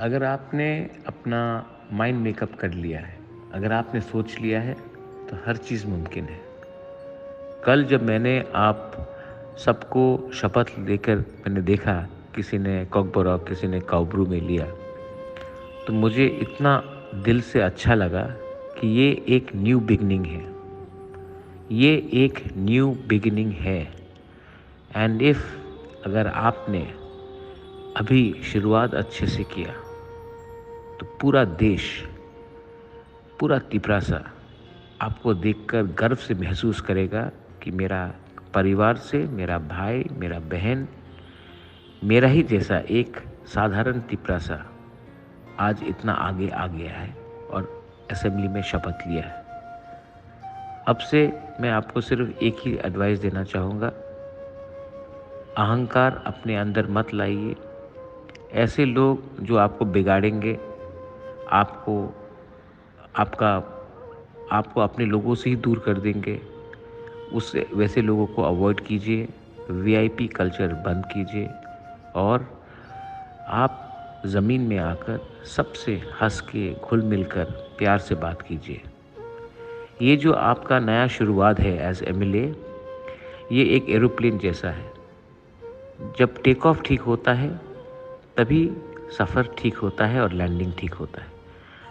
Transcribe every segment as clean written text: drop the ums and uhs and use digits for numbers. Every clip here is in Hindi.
अगर आपने अपना माइंड मेकअप कर लिया है, अगर आपने सोच लिया है, तो हर चीज़ मुमकिन है। कल जब मैंने आप सबको शपथ लेकर मैंने देखा, किसी ने कॉकबोरॉक, किसी ने काउब्रू में लिया, तो मुझे इतना दिल से अच्छा लगा कि ये एक न्यू बिगिनिंग है। ये एक न्यू बिगिनिंग है। एंड इफ़ अगर आपने अभी शुरुआत अच्छे से किया, तो पूरा देश, पूरा तिपरासा आपको देखकर गर्व से महसूस करेगा कि मेरा परिवार से मेरा भाई, मेरा बहन, मेरा ही जैसा एक साधारण तिपरासा आज इतना आगे आ गया है और असेंबली में शपथ लिया है। अब से मैं आपको सिर्फ एक ही एडवाइस देना चाहूँगा, अहंकार अपने अंदर मत लाइए। ऐसे लोग जो आपको बिगाड़ेंगे, आपको आपका आपको अपने लोगों से ही दूर कर देंगे, उससे वैसे लोगों को अवॉइड कीजिए। वीआईपी कल्चर बंद कीजिए और आप ज़मीन में आकर सबसे हंस के, घुल मिलकर, प्यार से बात कीजिए। ये जो आपका नया शुरुआत है एज एमएलए, ये एक एरोप्लेन जैसा है। जब टेक ऑफ ठीक होता है, तभी सफ़र ठीक होता है और लैंडिंग ठीक होता है।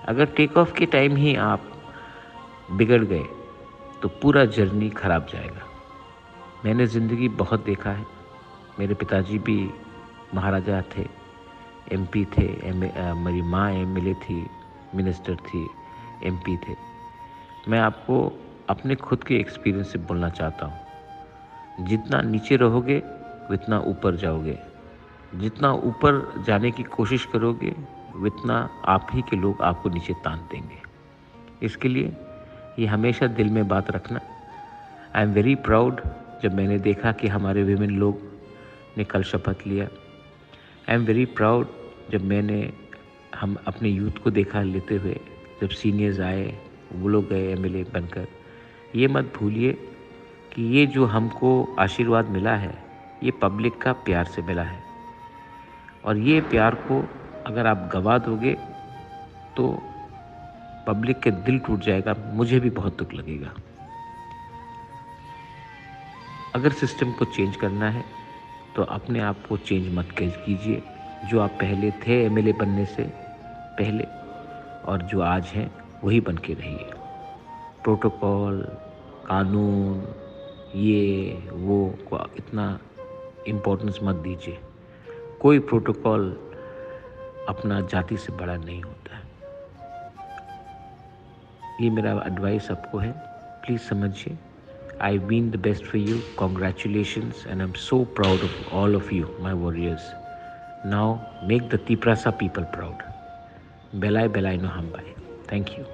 अगर टेक ऑफ के टाइम ही आप बिगड़ गए, तो पूरा जर्नी खराब जाएगा। मैंने ज़िंदगी बहुत देखा है। मेरे पिताजी भी महाराजा थे, एमपी थे, मेरी माँ एमएलए थी, मिनिस्टर थी, एमपी थे। मैं आपको अपने खुद के एक्सपीरियंस से बोलना चाहता हूँ, जितना नीचे रहोगे उतना ऊपर जाओगे। जितना ऊपर जाने की कोशिश करोगे, उतना आप ही के लोग आपको नीचे तान देंगे। इसके लिए ये हमेशा दिल में बात रखना। आई एम वेरी प्राउड जब मैंने देखा कि हमारे विमेन लोग ने कल शपथ लिया। आई एम वेरी प्राउड जब हम अपने यूथ को देखा लेते हुए, जब सीनियर्स आए, वो लोग गए एमएलए बनकर। ये मत भूलिए कि ये जो हमको आशीर्वाद मिला है, ये पब्लिक का प्यार से मिला है। और ये प्यार को अगर आप गवा दोगे, तो पब्लिक के दिल टूट जाएगा, मुझे भी बहुत दुख लगेगा। अगर सिस्टम को चेंज करना है, तो अपने आप को चेंज मत कीजिए। जो आप पहले थे एमएलए बनने से पहले और जो आज हैं, वही बन के रहिए। प्रोटोकॉल, कानून, ये वो को इतना इम्पोर्टेंस मत दीजिए। कोई प्रोटोकॉल अपना जाति से बड़ा नहीं होता है। ये मेरा एडवाइस सबको है, प्लीज़ समझिए। I mean the best for you. Congratulations, and I'm so proud of all of you, my warriors. Now make the Tiprasa people proud. Belai Belai no Hambai. Thank you.